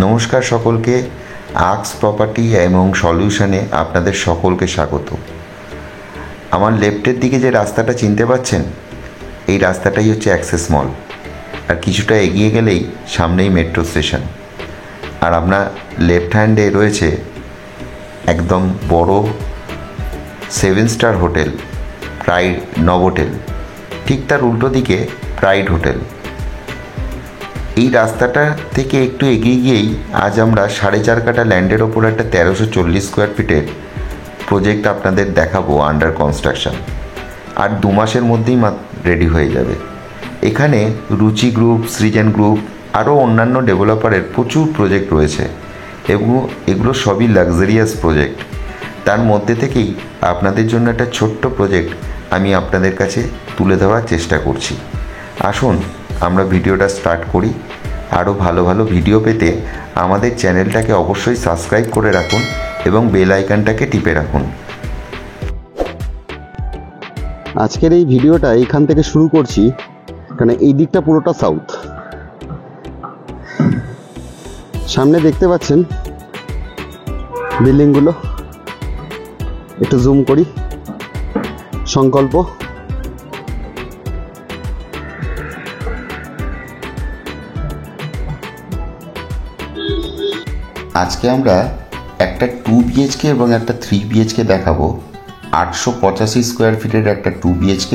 নমস্কার সকলকে, arcs property এবং সলিউশনে আপনাদের সকলকে স্বাগত। আমার লেফটের দিকে যে রাস্তাটা চিনতে পাচ্ছেন, এই রাস্তাটাই হচ্ছে অ্যাক্সেস মল। আর কিছুটা এগিয়ে গেলেই সামনেই মেট্রো স্টেশন। আর আপনার লেফট হ্যান্ডে রয়েছে একদম বড় 7 স্টার হোটেল প্রাইড নভোটেল, ঠিক তার উল্টো দিকে প্রাইড হোটেল। এই রাস্তাটা থেকে একটু এগিয়ে গিয়েই আজ আমরা 4.5 কাঠা ল্যান্ডের ওপর একটা 1340 স্কোয়ার ফিটের প্রজেক্ট আপনাদের দেখাবো আন্ডার কনস্ট্রাকশন। আর 2 মাসের মধ্যেই রেডি হয়ে যাবে। এখানে রুচি গ্রুপ, সৃজন গ্রুপ আরও অন্যান্য ডেভেলপারের প্রচুর প্রজেক্ট রয়েছে এবং এগুলো সবই লাক্সারিয়াস প্রজেক্ট। তার মধ্যে থেকেই আপনাদের জন্য একটা ছোট্ট প্রজেক্ট আমি আপনাদের কাছে তুলে ধরার চেষ্টা করছি। আসুন আমরা ভিডিওটা স্টার্ট করি। আরও ভালো ভালো ভিডিও পেতে আমাদের চ্যানেলটাকে অবশ্যই সাবস্ক্রাইব করে রাখুন এবং বেল আইকনটাকে টিপে রাখুন। আজকের এই ভিডিওটা এইখান থেকে শুরু করছি, কারণ এই দিকটা পুরোটা সাউথ। সামনে দেখতে পাচ্ছেন বিল্ডিংগুলো, একটু জুম করি। সংকল্প, আজকে আমরা একটা 2 BHK এবং একটা 3 BHK দেখাবো। 885 স্কোয়ার ফিটের একটা 2 BHK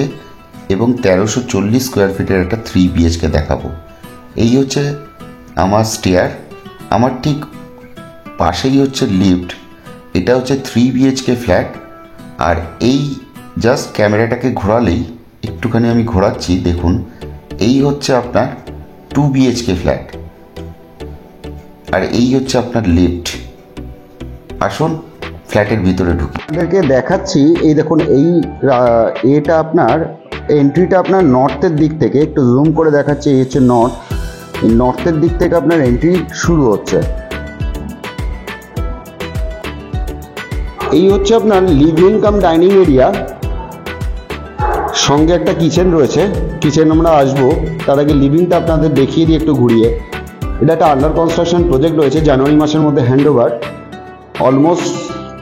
এবং 1340 স্কোয়ার ফিটের একটা 3 BHK দেখাবো। এই হচ্ছে আমার স্টেয়ার, আমার ঠিক পাশেই হচ্ছে লিফট। এটা হচ্ছে 3 BHK ফ্ল্যাট। আর এই জাস্ট ক্যামেরাটাকে ঘোরালেই, একটুখানি আমি ঘোরাচ্ছি, দেখুন এই হচ্ছে আপনার 2 BHK ফ্ল্যাট। আর এই হচ্ছে আপনার লিফট। আসুন ফ্ল্যাটের ভিতরে ঢুকি। আপনাদেরকে দেখাচ্ছি। এই দেখুন, এটা আপনার এন্ট্রিটা আপনার নর্থের দিক থেকে, একটু জুম করে দেখাচ্ছি। এই হচ্ছে নর্থ। এই নর্থের দিক থেকে আপনার এন্ট্রি শুরু হচ্ছে। এই হচ্ছে আপনার লিভিং কাম ডাইনিং এরিয়া, সঙ্গে একটা কিচেন রয়েছে। কিচেন আমরা আসবো, তার আগে লিভিংটা আপনাদের দেখিয়ে দিই একটু ঘুরিয়ে। এটা একটা আন্ডার কনস্ট্রাকশন প্রজেক্ট রয়েছে, জানুয়ারি মাসের মধ্যে হ্যান্ডওভার। অলমোস্ট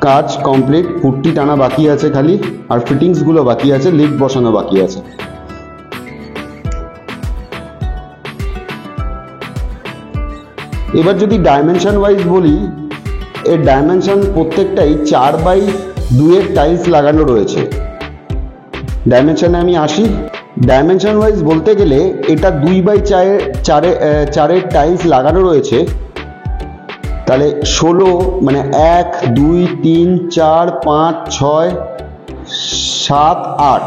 কাজ কমপ্লিট, পুট্টি টানা বাকি আছে খালি, আর ফিটিংসগুলো বাকি আছে, লিফট বসানো বাকি আছে। এবার যদি ডাইমেনশন ওয়াইজ বলি, এর ডাইমেনশন প্রত্যেকটাই 4x2 এর টাইলস লাগানো রয়েছে। ডাইমেনশনে আমি আসি। ডাইমেনশন ওয়াইজ বলতে গেলে এটা 2x4 এর টাইলস লাগানো রয়েছে। তাহলে 16, মানে 1 2 3 4 5 6 7 8,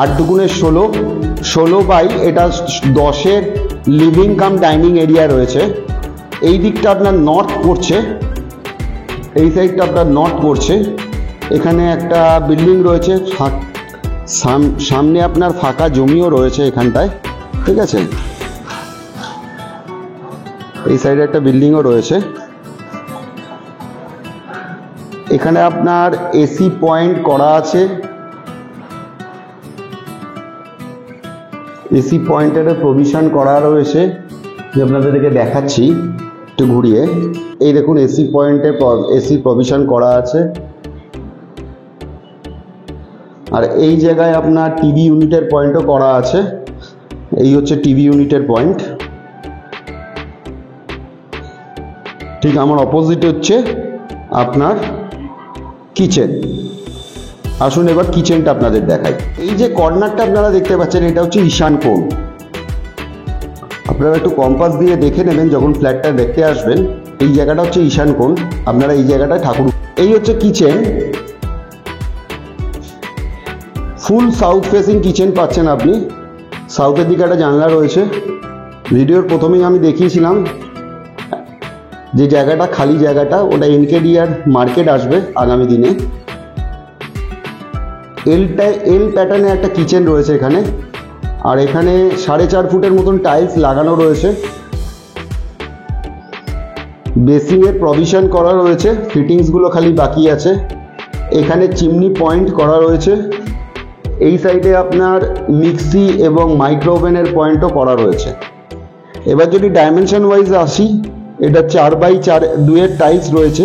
8 দুগুণে 16, 16 এটা 10-এর লিভিং কাম ডাইনিং এরিয়া রয়েছে। এই দিকটা আপনার নর্থ পড়ছে, এই সাইডটা আপনার নর্থ পড়ছে। এখানে একটা বিল্ডিং রয়েছে, সামনে আপনার ফাঁকা জমিও রয়েছে এখানটায়, ঠিক আছে। এই সাইডে একটা বিল্ডিংও রয়েছে। এখানে আপনার এসি পয়েন্ট করা আছে। এসি পয়েন্টের প্রভিশন করা রয়েছে, যে আপনাদেরকে দেখাচ্ছি একটু ঘুরিয়ে। এই দেখুন এসি পয়েন্টে এসি প্রভিশন করা আছে। আর এই জায়গায় আপনার টিভি ইউনিটের পয়েন্টও করা আছে। এই হচ্ছে টিভি ইউনিটের পয়েন্ট। ঠিক আমার অপোজিট হচ্ছে আপনার কিচেন। আসুন এবার কিচেনটা আপনাদের দেখাই। এই যে কর্নারটা আপনারা দেখতে পাচ্ছেন, এটা হচ্ছে ঈশান কোণ। আপনারা একটু কম্পাস দিয়ে দেখে নেবেন যখন ফ্ল্যাটটা দেখতে আসবেন। এই জায়গাটা হচ্ছে ঈশান কোণ, আপনারা এই জায়গাটায় ঠাকুর। এই হচ্ছে কিচেন, ফুল সাউথ ফেসিং কিচেন পাচ্ছেন আপনি। সাউথের দিকে একটা জানলা রয়েছে। ভিডিওর প্রথমেই আমি দেখিয়েছিলাম যে জায়গাটা খালি জায়গাটা, ওটা এনকেডিআর মার্কেট আসবে আগামী দিনে। এল প্যাটার্নে একটা কিচেন রয়েছে এখানে। আর এখানে 4.5 ফুটের মতন টাইলস লাগানো রয়েছে। বেসিংয়ের প্রভিশন করা রয়েছে, ফিটিংসগুলো খালি বাকি আছে। এখানে চিমনি পয়েন্ট করা রয়েছে। এই সাইডে আপনার মিক্সি এবং মাইক্রো ওভেনের পয়েন্টও করা রয়েছে। এবার যদি ডাইমেনশন ওয়াইজ আসি, এটা 4x2 টাইলস রয়েছে।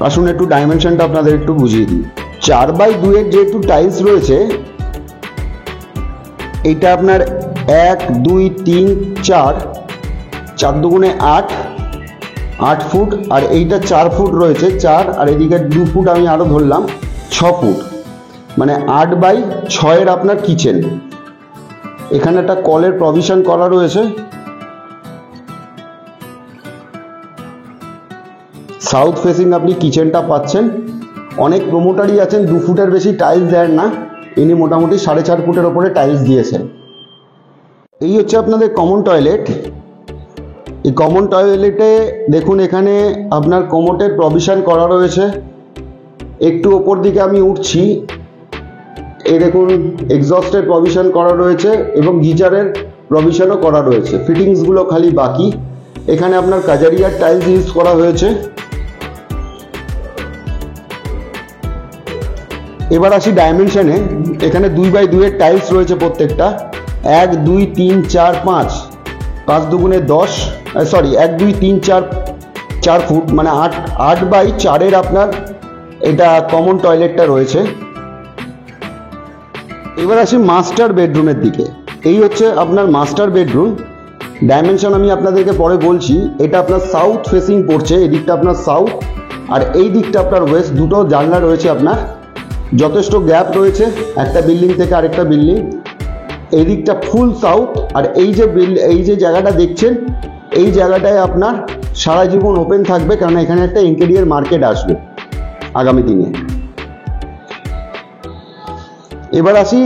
আসুন একটু ডাইমেনশনটা আপনাদের একটু বুঝিয়ে দিই। 4x2 যেহেতু টাইলস রয়েছে, এটা আপনার 1 2 3 4 4 দুগুণে 8 ফুট, আর এইটা 4 ফুট রয়েছে, 4 আর এদিকে 2 ফুট আমি আরো ধরলাম, 6 ফুট, মানে 8x6 আপনার কিচেন। এখানে একটা কলের প্রভিশন করা রয়েছে। সাউথ ফেসিং আপনি কিচেনটা পাচ্ছেন। অনেক প্রমোটারই আছেন 2 ফুটের বেশি টাইলস দেন না, ইনি মোটামুটি 4.5 ফুটের ওপরে টাইলস দিয়েছেন। এই হচ্ছে আপনাদের কমন টয়লেট। এই কমন টয়লেটে দেখুন এখানে আপনার কোমোটের প্রভিশন করা রয়েছে। একটু ওপর দিকে আমি উঠছি, এই দেখুন এক্সস্টের প্রভিশন করা রয়েছে এবং গিজারের প্রভিশনও করা রয়েছে। ফিটিংসগুলো খালি বাকি। এখানে আপনার কাজারিয়ার টাইলস ইউজ করা হয়েছে। এবার আসি ডাইমেনশনে। এখানে 2x2 টাইলস রয়েছে প্রত্যেকটা। 1 2 3 4 5 5 দুগুণে 10, সরি 1 2 3 4 4 ফুট, মানে 8x4 আপনার এটা কমন টয়লেটটা রয়েছে। এবার আসি মাস্টার বেডরুমের দিকে। এই হচ্ছে আপনার মাস্টার বেডরুম। ডাইমেনশন আমি আপনাদেরকে পরে বলছি। এটা আপনার সাউথ ফেসিং পড়ছে, এদিকটা আপনার সাউথ আর এই দিকটা আপনার ওয়েস্ট। দুটো জানলা রয়েছে আপনার, যথেষ্ট গ্যাপ রয়েছে একটা বিল্ডিং থেকে আরেকটা বিল্ডিং। এই দিকটা ফুল সাউথ, আর এই যে জায়গাটা দেখছেন, এই জায়গাটায় আপনার সারা জীবন ওপেন থাকবে, কারণ এখানে একটা ইন্টেরিয়র মার্কেট আসবে আগামী দিনে। এবার আসি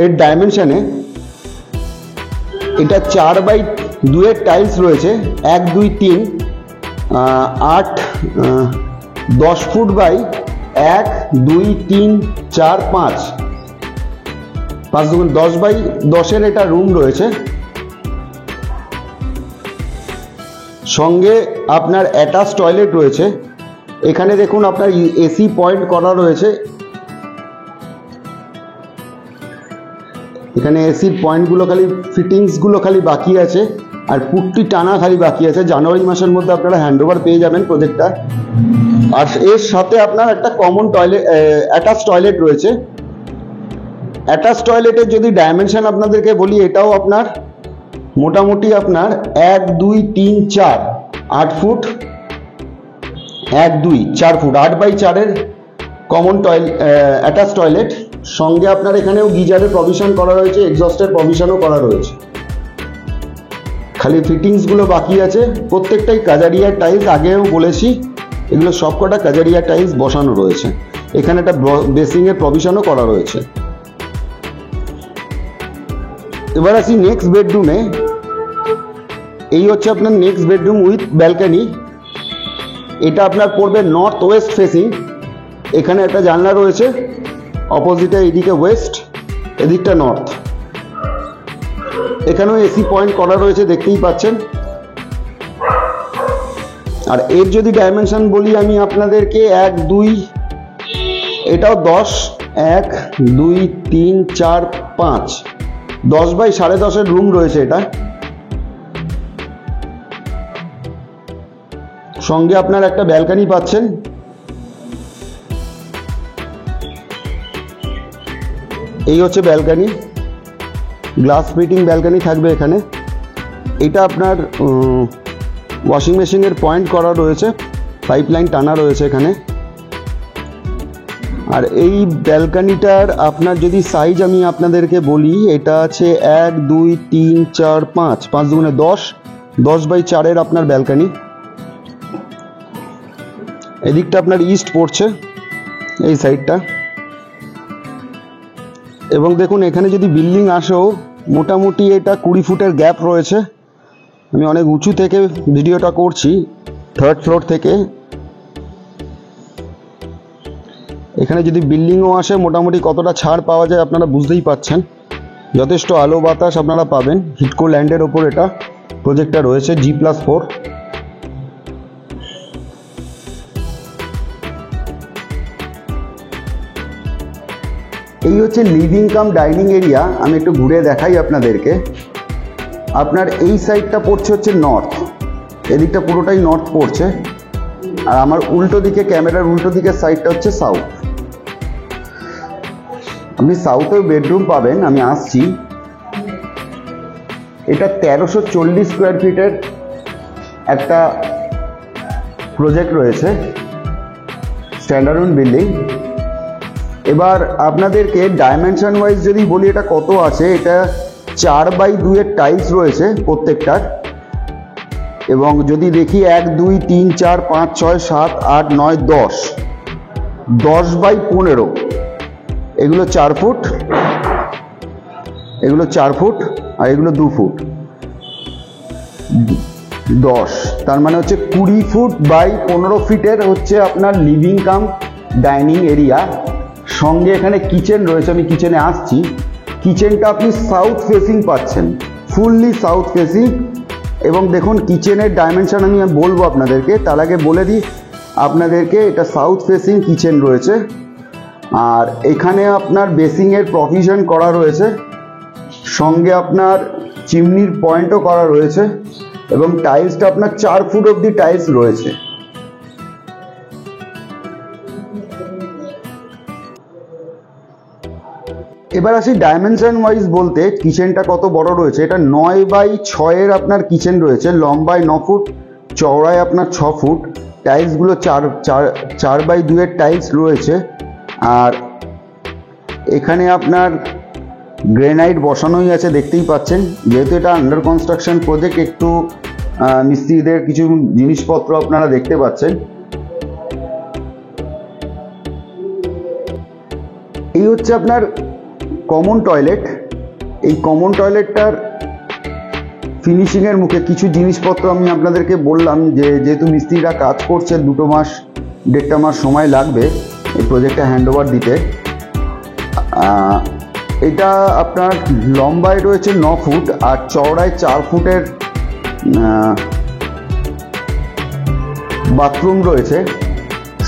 এর ডাইমেনশনে। এটা 4x2 টাইলস রয়েছে, 1 2 3 8 10 ফুট বাই 1 2 3 4 5 5 দুগুণ 10x10 এটা রুম রয়েছে। সঙ্গে আপনার অ্যাটাচ টয়লেট রয়েছে। এখানে দেখুন আপনার এসি পয়েন্ট করা রয়েছে। এখানে এসির পয়েন্টগুলো খালি, ফিটিংসগুলো খালি বাকি আছে, আর পুট্টি টানা খালি বাকি আছে। জানুয়ারি মাসের মধ্যে আপনারা হ্যান্ডওভার পেয়ে যাবেন প্রজেক্টটা। আর এর সাথে আপনার একটা কমন টয়লেট, অ্যাটাচ টয়লেট রয়েছে। অ্যাটাচ টয়লেটের যদি ডাইমেনশন আপনাদেরকে বলি, এটাও আপনার মোটামুটি আপনার 1 2 3 4 8 foot, 1 2 4 foot, 8x4 common attach toilet. সঙ্গে আপনার এখানেও গিজারের প্রভিশন করা রয়েছে, এক্সস্টের প্রভিশনও করা রয়েছে। খালি ফিটিংসগুলো বাকি আছে। প্রত্যেকটাই কাজারিয়ার টাইলস, আগেও বলেছি এগুলো সবকটা কাজারিয়ার টাইলস বসানো রয়েছে। এখানে একটা বেসিংয়ের প্রভিশনও করা রয়েছে। এবার আসি নেক্সট বেডরুমে। এই হচ্ছে আপনার নেক্সট বেডরুম উইথ ব্যালকনি। এটা আপনার পড়বে নর্থ ওয়েস্ট ফেসিং। এখানে একটা জানলা রয়েছে, অপোজিটে এইদিকে ওয়েস্ট, এদিকটা নর্থ। এখানেও এসি পয়েন্ট করা রয়েছে, দেখতেই পাচ্ছেন। আর এর যদি ডাইমেনশন বলি আমি আপনাদেরকে, 1 2, এটাও 10 1 2 3 4 5 10x10.5 রুম রয়েছে এটা। সঙ্গে আপনার একটা ব্যালকনি পাচ্ছেন। এই হচ্ছে ব্যালকনি, গ্লাস ফিটিং ব্যালকনি থাকবে এখানে। এটা আপনার ওয়াশিং মেশিনের পয়েন্ট করা রয়েছে, পাইপলাইন টানা রয়েছে এখানে। আর এই ব্যালকনিটার আপনার যদি সাইজ আমি আপনাদেরকে বলি, এটা আছে 1 2 3 4 5 5 দুগুণে 10, 10x4 আপনার ব্যালকনি। এদিকটা আপনার ইস্ট পড়ছে, এই সাইডটা। এবং দেখুন এখানে যদি বিল্ডিং আসেও, মোটামুটি এটা 20 ফুটের গ্যাপ রয়েছে। আমি অনেক উঁচু থেকে ভিডিওটা করছি, 3rd ফ্লোর থেকে। এখানে যদি বিল্ডিংও আসে, মোটামুটি কতটা ছাড় পাওয়া যায় আপনারা বুঝতেই পাচ্ছেন। যথেষ্ট আলো বাতাস আপনারা পাবেন। হিটকো ল্যান্ডের ওপর এটা প্রজেক্টটা রয়েছে, G+4। এই হচ্ছে লিভিং কাম ডাইনিং এরিয়া। আমি একটু ঘুরে দেখাই আপনাদেরকে। আপনার এই সাইডটা পড়ছে হচ্ছে নর্থ, এদিকটা পুরোটাই নর্থ পড়ছে, আর আমার উল্টো দিকে, ক্যামেরার উল্টো দিকের সাইডটা হচ্ছে সাউথ। আপনি সাউথেও বেডরুম পাবেন, আমি আসছি। এটা 1340 স্কোয়ার ফিটের একটা প্রজেক্ট রয়েছে, স্ট্যান্ডার্ড বিল্ডিং। এবার আপনাদেরকে ডাইমেনশন ওয়াইজ যদি বলি এটা কত আছে, এটা 4x2 এর টাইলস রয়েছে প্রত্যেকটার। এবং যদি দেখি 1 2 3 4 5 6 7 8 9 10, 10x15, এগুলো 4 ফুট, এগুলো 4 ফুট, আর এগুলো 2 ফুট, 10, তার মানে হচ্ছে 20 ফুট বাই 15 ফিটের হচ্ছে আপনার লিভিং কাম ডাইনিং এরিয়া। সঙ্গে এখানে কিচেন রয়েছে, আমি কিচেনে আসছি। কিচেনটা আপনি সাউথ ফেসিং পাচ্ছেন, ফুললি সাউথ ফেসিং। এবং দেখুন কিচেনের ডাইমেনশন আমি বলবো আপনাদেরকে, তার আগে বলে দিই আপনাদেরকে, এটা সাউথ ফেসিং কিচেন রয়েছে। আর এখানে আপনার বেসিংয়ের প্রভিশন করা রয়েছে, সঙ্গে আপনার চিমনির পয়েন্টও করা রয়েছে, এবং টাইলসটা আপনার 4 ফুট অবধি টাইলস রয়েছে। এবার আসি ডাইমেনশন ওয়াইজ বলতে, কিচেনটা কত বড় রয়েছে। এটা 9x6 এর আপনার কিচেন রয়েছে, লম্বায় 9 ফুট, চওড়ায় আপনার 6 ফুট। টাইলসগুলো 4x2 এর টাইলস রয়েছে। আর এখানে আপনার গ্রেনাইট বসানোই আছে, দেখতেই পাচ্ছেন। যেহেতু এটা আন্ডার কনস্ট্রাকশন প্রজেক্ট, একটু মিস্ত্রিদের কিছু জিনিসপত্র আপনারা দেখতে পাচ্ছেন। এই হচ্ছে আপনার কমন টয়লেট। এই কমন টয়লেটটার ফিনিশিংয়ের মুখে কিছু জিনিসপত্র আমি আপনাদেরকে বললাম, যে যেহেতু মিস্ত্রিরা কাজ করছে, 2 মাস 1.5 মাস সময় লাগবে এই প্রজেক্টটা হ্যান্ডওভার দিতে। এটা আপনার লম্বায় রয়েছে 9 ফুট, আর চওড়ায় 4 ফুটের বাথরুম রয়েছে।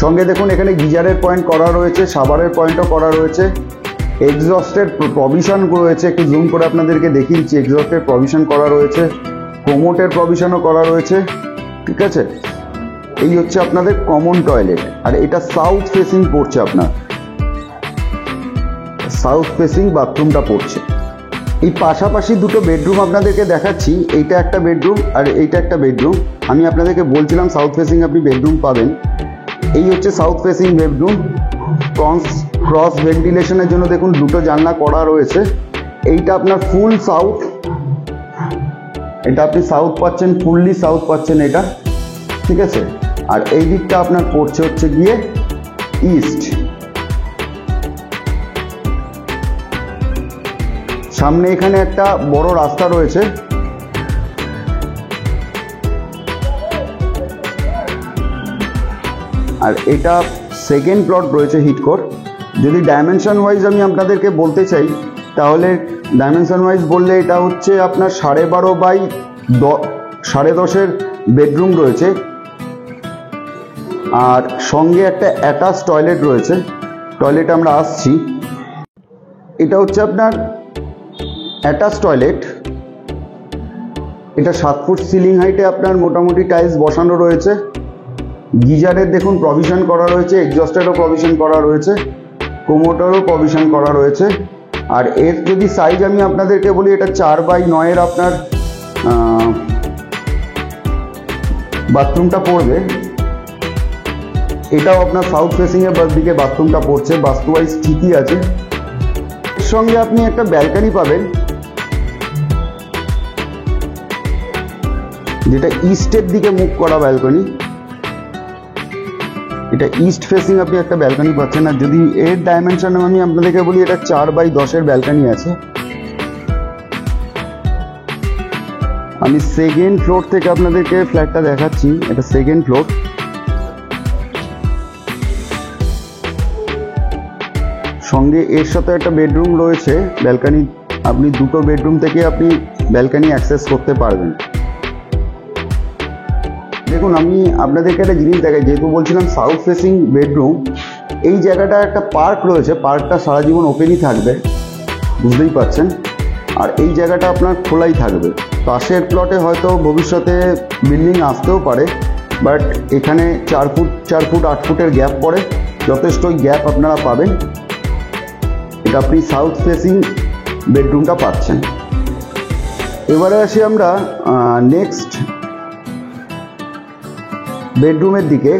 সঙ্গে দেখুন এখানে গিজারের পয়েন্ট করা রয়েছে, সাবারের পয়েন্টও করা রয়েছে, এক্সস্টের প্রভিশন রয়েছে। একটু জুম করে আপনাদেরকে দেখিয়ে দিচ্ছি, এক্সস্টের প্রভিশন করা রয়েছে, কোমোটের প্রভিশনও করা রয়েছে। ঠিক আছে, এই হচ্ছে আপনাদের কমন টয়লেট। আর এটা সাউথ ফেসিং পড়ছে, আপনার সাউথ ফেসিং বাথরুমটা পড়ছে। এই পাশাপাশি দুটো বেডরুম আপনাদেরকে দেখাচ্ছি, এইটা একটা বেডরুম আর এইটা একটা বেডরুম। আমি আপনাদেরকে বলছিলাম সাউথ ফেসিং আপনি বেডরুম পাবেন। এই হচ্ছে সাউথ ফেসিং বেডরুম। ক্রস ভেন্টিলেশনের জন্য দেখুন দুটো জানলা করা রয়েছে। এইটা আপনার ফুল সাউথ, এটা আপনি সাউথ পাচ্ছেন, ফুললি সাউথ পাচ্ছেন এটা। ঠিক আছে, আর এই দিকটা আপনার পড়ছে হচ্ছে গিয়ে ইস্ট। সামনে এখানে একটা বড় রাস্তা রয়েছে। আর এটা সেকেন্ড প্লট রয়েছে হিটকোর। যদি ডাইমেনশন ওয়াইজ আমি আপনাদেরকে বলতে চাই, তাহলে ডাইমেনশন ওয়াইজ বললে এটা হচ্ছে আপনার 12.5x10 10.5 বেডরুম রয়েছে। আর সঙ্গে একটা অ্যাটাচ টয়লেট রয়েছে। টয়লেট আমরা আসছি। এটা হচ্ছে আপনার অ্যাটাচ টয়লেট। এটা 7 ফুট সিলিং হাইটে আপনার মোটামুটি টাইলস বসানো রয়েছে। গিজারের দেখুন প্রভিশন করা রয়েছে, এক্সস্টেরও প্রভিশন করা রয়েছে, কোমোটারও প্রভিশন করা রয়েছে। আর এর যদি সাইজ আমি আপনাদেরকে বলি, এটা 4x9 এর আপনার বাথরুমটা পড়বে। এটাও আপনার সাউথ ফেসিংয়ের দিকে বাথরুমটা পড়ছে, বাস্তু ওয়াইজ ঠিকই আছে। এর সঙ্গে আপনি একটা ব্যালকনি পাবেন, যেটা ইস্টের দিকে মুখ করা ব্যালকনি। এটা ইস্ট ফেসিং আপনি একটা ব্যালকনি পাচ্ছেন। আর যদি এর ডাইমেনশন আমি আপনাদেরকে বলি, এটা 4x10 এর ব্যালকনি আছে। আমি সেকেন্ড ফ্লোর থেকে আপনাদেরকে ফ্ল্যাটটা দেখাচ্ছি। এটা সেকেন্ড ফ্লোর। সঙ্গে এর সাথে একটা বেডরুম রয়েছে, ব্যালকনি। আপনি দুটো বেডরুম থেকে আপনি ব্যালকনি অ্যাক্সেস করতে পারবেন। দেখুন আমি আপনাদেরকে একটা জিনিস দেখাই, যেহেতু বলছিলাম সাউথ ফেসিং বেডরুম, এই জায়গাটা একটা পার্ক রয়েছে। পার্কটা সারা জীবন ওপেনই থাকবে, বুঝতেই পারছেন। আর এই জায়গাটা আপনার খোলাই থাকবে। পাশের প্লটে হয়তো ভবিষ্যতে বিল্ডিং আসতেও পারে, বাট এখানে 4 ফুট 8 ফুটের গ্যাপ পড়ে, যথেষ্টই গ্যাপ আপনারা পাবেন। এটা আপনি সাউথ ফেসিং বেডরুমটা পাচ্ছেন। এবারে আসি আমরা নেক্সট বেডরুমের দিকে।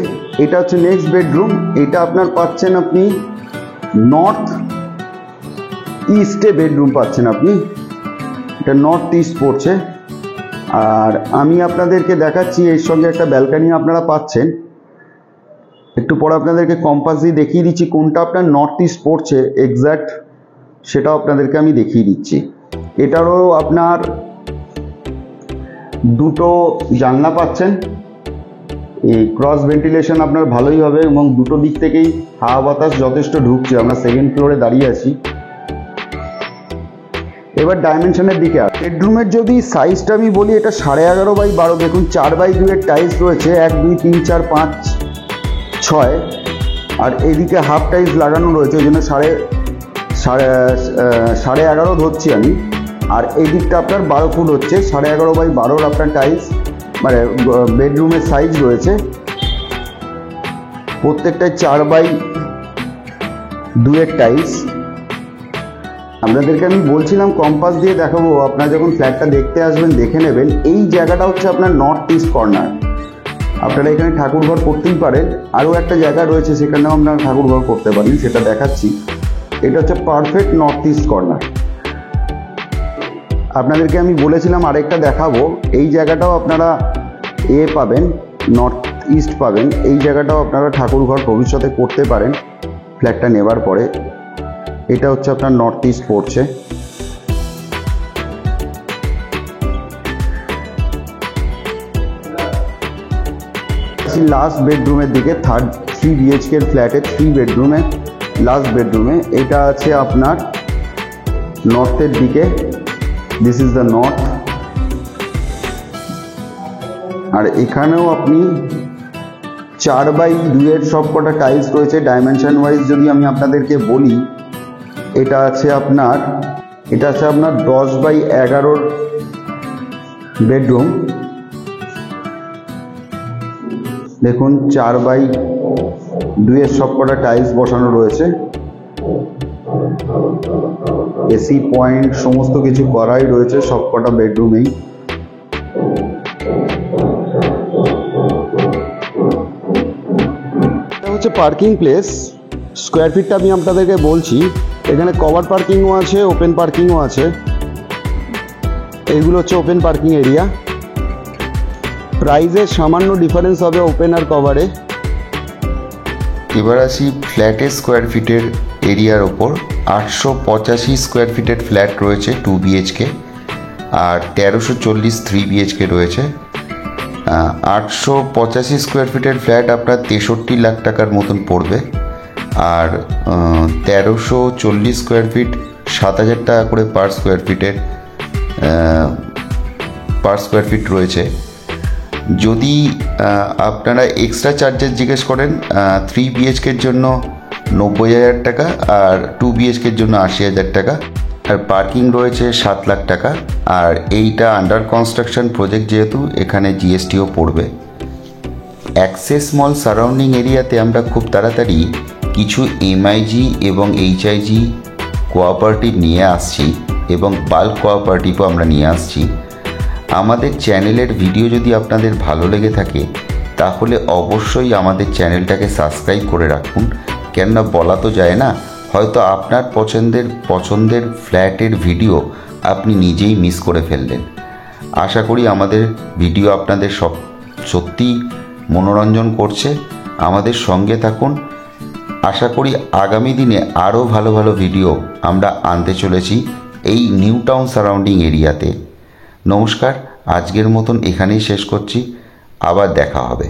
এটা হচ্ছে নেক্সট বেডরুম। এটা আপনার পাচ্ছেন আপনি নর্থ ইস্টে বেডরুম পাচ্ছেন আপনি। এটা নর্থ ইস্ট পড়ছে। আর আমি আপনাদেরকে দেখাচ্ছি এর সঙ্গে একটা ব্যালকানি আপনারা পাচ্ছেন। একটু পরে আপনাদেরকে কম্পাস দিয়ে দেখিয়ে দিচ্ছি কোনটা আপনার নর্থ ইস্ট পড়ছে এক্স্যাক্ট, সেটাও আপনাদেরকে আমি দেখিয়ে দিচ্ছি। এটারও আপনার দুটো জানলা পাচ্ছেন। এই ক্রস ভেন্টিলেশন আপনার ভালোই হবে এবং দুটো দিক থেকেই হাওয়া বাতাস যথেষ্ট ঢুকছে। আমরা সেকেন্ড ফ্লোরে দাঁড়িয়ে আছি। এবার ডাইমেনশনের দিকে আর বেডরুমের যদি সাইজটা আমি বলি, এটা 11.5x12। দেখুন 4x2 এর টাইলস রয়েছে, 1 2 3 4 5 6, আর এইদিকে হাফ টাইলস লাগানো রয়েছে, ওই জন্য 11.5 ধরছি আমি। আর এই দিকটা আপনার 12 ফুট হচ্ছে, 11.5x12 আপনার টাইলস মানে বেডরুমের সাইজ রয়েছে। প্রত্যেকটাই 4x2 এর টাইলস। আপনাদেরকে আমি বলছিলাম কম্পাস দিয়ে দেখাবো, আপনারা যখন ফ্ল্যাটটা দেখতে আসবেন দেখে নেবেন। এই জায়গাটা হচ্ছে আপনার নর্থ ইস্ট কর্নার। আপনারা এখানে ঠাকুরঘর করতেই পারেন, আরও একটা জায়গা রয়েছে সেখানেও আপনারা ঠাকুরঘর করতে পারেন, সেটা দেখাচ্ছি। এটা হচ্ছে পারফেক্ট নর্থ ইস্ট কর্নার। আপনাদেরকে আমি বলেছিলাম আরেকটা দেখাবো। এই জায়গাটাও আপনারা পাবেন, নর্থ ইস্ট পাবেন। এই জায়গাটাও আপনারা ঠাকুরঘর ভবিষ্যতে করতে পারেন ফ্ল্যাটটা নেবার পরে। এটা হচ্ছে আপনার নর্থ ইস্ট পড়ছে। লাস্ট বেডরুমের দিকে 3 BHK ফ্ল্যাটে 3 বেডরুমে লাস্ট বেডরুমে এটা আছে আপনার নর্থের দিকে। This is the north. আর এখানেও আপনি 4x2 এর সব কটা টাইলস রয়েছে। ডাইমেনশন ওয়াইজ যদি আমি আপনাদেরকে বলি, এটা আছে আপনার 10x11 বেডরুম। দেখুন 4x2 এর সব কটা টাইলস বসানো রয়েছে, এসি পয়েন্ট সমস্ত কিছু করাই রয়েছে সব কটা বেডরুমেই। এটা হচ্ছে পার্কিং প্লেস। স্কোয়ার ফিটটা আমি আপনাদেরকে বলছি। এখানে কভার পার্কিংও আছে, ওপেন পার্কিংও আছে। এইগুলো হচ্ছে ওপেন পার্কিং এরিয়া। প্রাইসের সামান্য ডিফারেন্স হবে ওপেন আর কভারে। এবার আসি ফ্ল্যাটের স্কোয়ার ফিটের এরিয়ার ওপর। 885 স্কোয়ার ফিটের ফ্ল্যাট রয়েছে 2 BHK, আর 1340 3 BHK রয়েছে। 885 স্কোয়ার ফিটের ফ্ল্যাট আপনার 63 লাখ টাকার মতন পড়বে। আর 1340 স্কোয়ার ফিট 7,000 টাকা করে পার স্কোয়ার ফিট রয়েছে। যদি আপনারা এক্সট্রা চার্জেস জিজ্ঞেস করেন, 3 BHKর জন্য 90,000 টাকা আর 2 BHKর জন্য 80,000 টাকা। আর পার্কিং রয়েছে 7 লাখ টাকা। আর এইটা আন্ডার কনস্ট্রাকশন প্রজেক্ট যেহেতু, এখানে GSTও পড়বে। অ্যাক্সেস মল সারাউন্ডিং এরিয়াতে আমরা খুব তাড়াতাড়ি কিছু MIG এবং HIG কোঅপারেটিভ নিয়ে আসছি এবং বাল্ক কোঅপারেটিভও আমরা নিয়ে আসছি। আমাদের চ্যানেলের ভিডিও যদি আপনাদের ভালো লেগে থাকে তাহলে অবশ্যই আমাদের চ্যানেলটাকে সাবস্ক্রাইব করে রাখুন। কেননা বলা তো যায় না, হয়তো আপনার পছন্দের ফ্ল্যাটের ভিডিও আপনি নিজেই মিস করে ফেললেন। আশা করি আমাদের ভিডিও আপনাদের সত্যিই মনোরঞ্জন করছে। আমাদের সঙ্গে থাকুন। আশা করি আগামী দিনে আরও ভালো ভালো ভিডিও আমরা আনতে চলেছি এই নিউ টাউন সারাউন্ডিং এরিয়াতে। নমস্কার, আজকের মতন এখানেই শেষ করছি। আবার দেখা হবে।